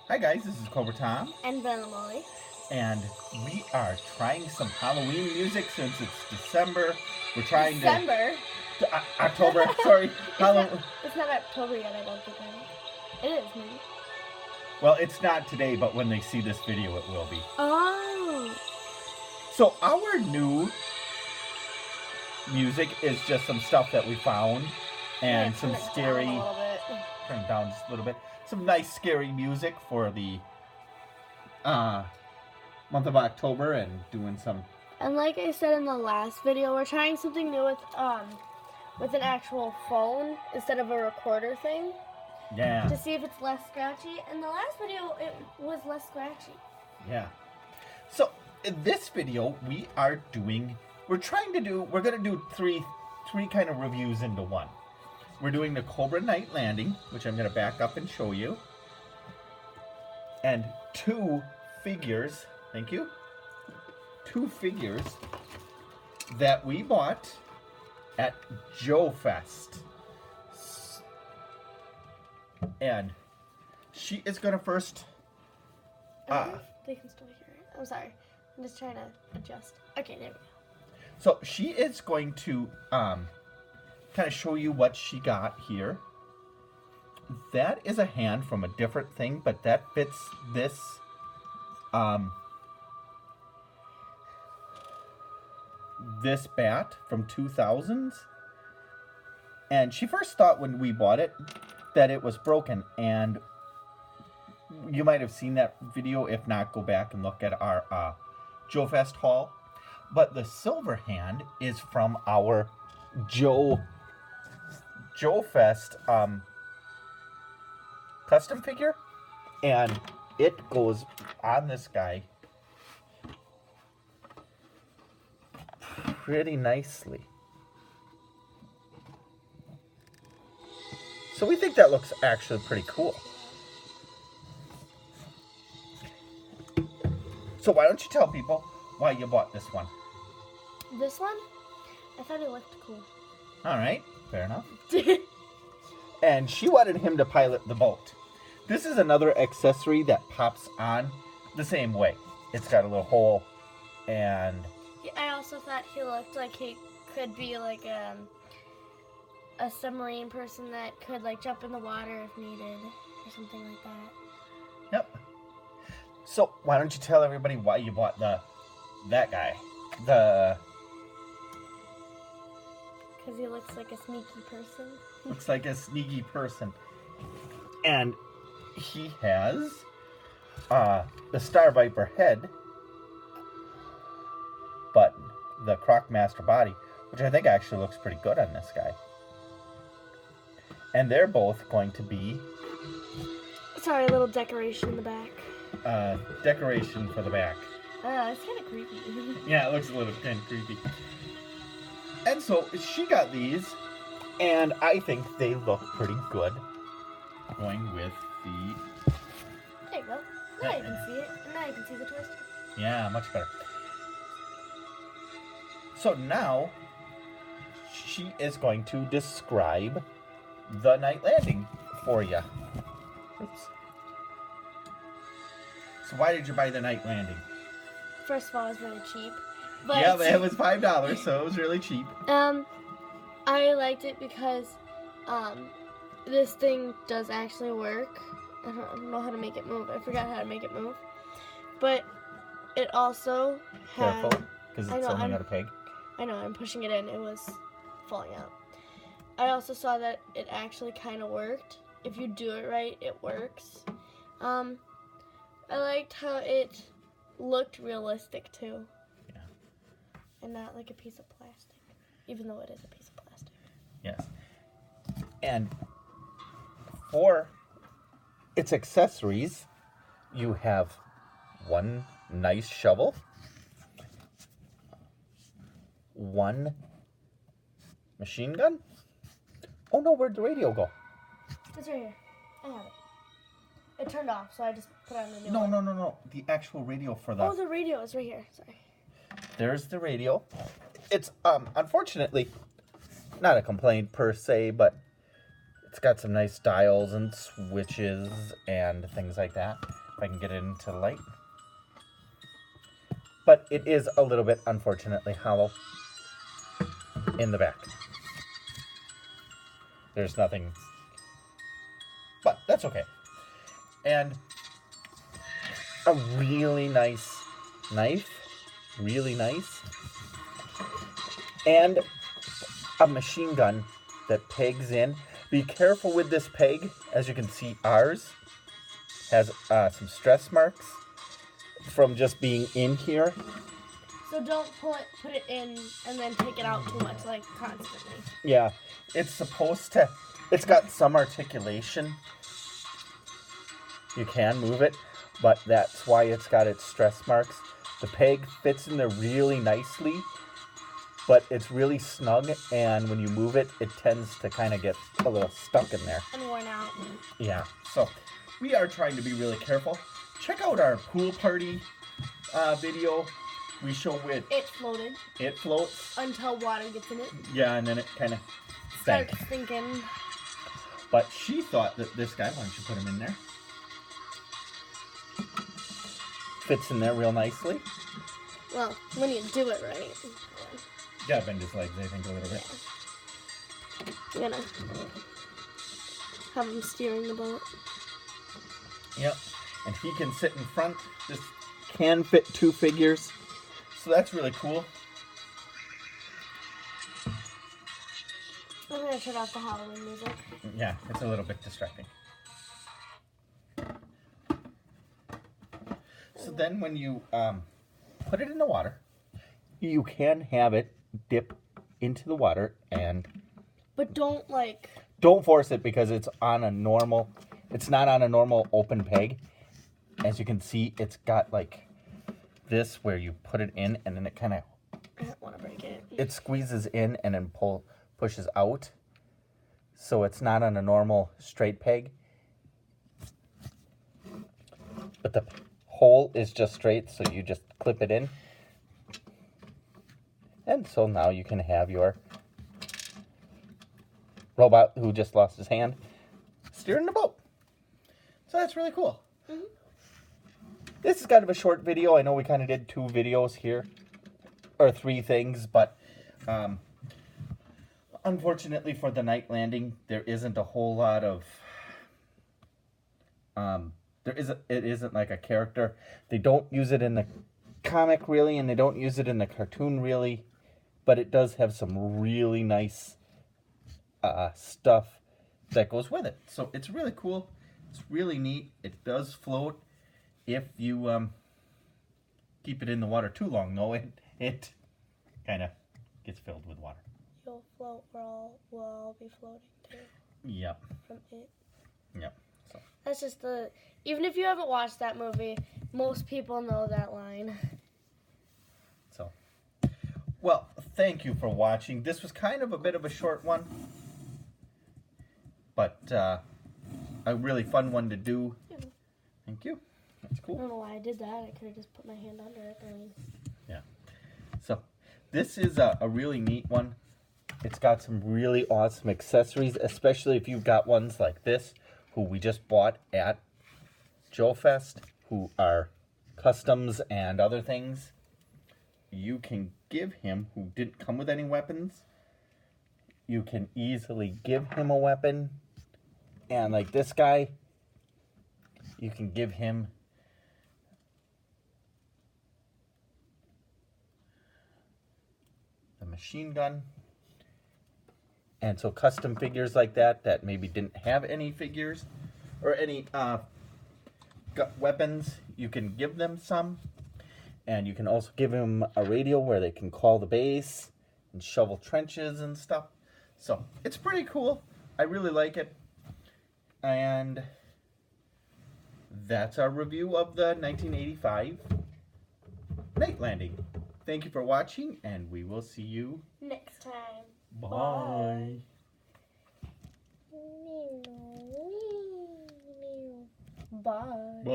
Hi guys, this is Cobra Tom, And Vanilla Molly. and we are trying some Halloween music since it's December. We're trying December? October, sorry. It's not October yet, I don't think. It is, maybe. Well, it's not today, but when they see this video, it will be. Oh. So our new music is just some stuff that we found, and some scary. Turn it down just a little bit. Some nice scary music for the month of October, and doing some. And like I said in the last video, we're trying something new with an actual phone instead of a recorder thing. Yeah. To see if it's less scratchy. In the last video, it was less scratchy. Yeah. So in this video, we're gonna do three kind of reviews into one. We're doing the Cobra Night Landing, which I'm gonna back up and show you, and two figures. Thank you. Two figures that we bought at JoeFest. And she is gonna first. They can still hear it. I'm sorry. I'm just trying to adjust. Okay, there we go. So she is going to kind of show you what she got here. That is a hand from a different thing, but that fits this. This bat from 2000s. And she first thought when we bought it that it was broken, and you might have seen that video. If not, go back and look at our JoeFest haul. But the silver hand is from our JoeFest custom figure, and it goes on this guy pretty nicely. So we think that looks actually pretty cool. So why don't you tell people why you bought this one? This one? I thought it looked cool. All right, fair enough. And she wanted him to pilot the boat. This is another accessory that pops on the same way. It's got a little hole, and I also thought he looked like he could be like a submarine person that could like jump in the water if needed or something like that. Yep. So why don't you tell everybody why you bought that guy? Because he looks like a sneaky person. Looks like a sneaky person. And he has the Star Viper head, but the Croc Master body, which I think actually looks pretty good on this guy. And they're both going to be... Sorry, a little decoration in the back. Decoration for the back. It's kind of creepy. Yeah, it looks a little kind of creepy. And so she got these, and I think they look pretty good going with the... There you go. Now you can see it. And now you can see the twist. Yeah, much better. So now she is going to describe the night landing for you. Oops. So why did you buy the night landing? First of all, it was really cheap. But Yeah, it was $5, so it was really cheap. I liked it because this thing does actually work. I don't know how to make it move. I forgot how to make it move. But it also had... Careful, because it's only got a peg. I know, I'm pushing it in. It was falling out. I also saw that it actually kind of worked. If you do it right, it works. I liked how it looked realistic, too. Yeah. And not like a piece of plastic, even though it is a piece of plastic. Yes. And for its accessories, you have one nice shovel, one machine gun. Oh no, where'd the radio go? It's right here. I have it. It turned off, so I just put on the new No, one. no. The actual radio for the... Oh, the radio is right here. Sorry. There's the radio. It's, unfortunately, not a complaint per se, but It's got some nice dials and switches and things like that. If I can get it into the light. But it is a little bit, unfortunately, hollow in the back. There's nothing, but that's okay. And a really nice knife, really nice. And a machine gun that pegs in. Be careful with this peg. As you can see, ours has some stress marks from just being in here. So don't put it in and then take it out too much, like constantly. Yeah, it's supposed to, it's got some articulation. You can move it, but that's why it's got its stress marks. The peg fits in there really nicely, but it's really snug, and when you move it, it tends to kind of get a little stuck in there. And worn out. Yeah, so we are trying to be really careful. Check out our pool party video. We show it. It floated. It floats. Until water gets in it. Yeah, and then it kind of starts thinking. But she thought that this guy, why don't you put him in there? Fits in there real nicely. Well, when you do it right. Gotta bend his legs, I think, a little bit. I'm gonna have him steering the boat. Yep. And he can sit in front. This can fit 2 figures. So that's really cool. I'm gonna turn off the Halloween music. Yeah, it's a little bit distracting. So then when you put it in the water, you can have it dip into the water and... But don't Don't force it because it's on a normal... It's not on a normal open peg. As you can see, it's got like this where you put it in and then it kind of... I don't want to break it. It squeezes in and then pushes out. So it's not on a normal straight peg. But the hole is just straight, so you just clip it in. And so now you can have your robot who just lost his hand steering the boat. So that's really cool. Mm-hmm. This is kind of a short video. I know we kind of did 2 videos here, or 3 things, but unfortunately for the night landing, there isn't a whole lot of, it isn't like a character. They don't use it in the comic really, and they don't use it in the cartoon really, but it does have some really nice stuff that goes with it. So it's really cool. It's really neat. It does float. If you keep it in the water too long, though, it kind of gets filled with water. You'll float. We'll all be floating too. Yep. From it. Yep. So. That's just even if you haven't watched that movie, most people know that line. So. Well, thank you for watching. This was kind of a bit of a short one, but a really fun one to do. Yeah. Thank you. That's cool. I don't know why I did that. I could have just put my hand under it. Yeah. So, this is a really neat one. It's got some really awesome accessories, especially if you've got ones like this, who we just bought at JoeFest, who are customs and other things. You can give him, who didn't come with any weapons, you can easily give him a weapon. And like this guy, you can give him the machine gun. And so custom figures like that maybe didn't have any figures or any weapons, you can give them some. And you can also give them a radio where they can call the base and shovel trenches and stuff. So it's pretty cool. I really like it. And that's our review of the 1985 Night Landing. Thank you for watching, and we will see you next time. Bye. Bye. Bye.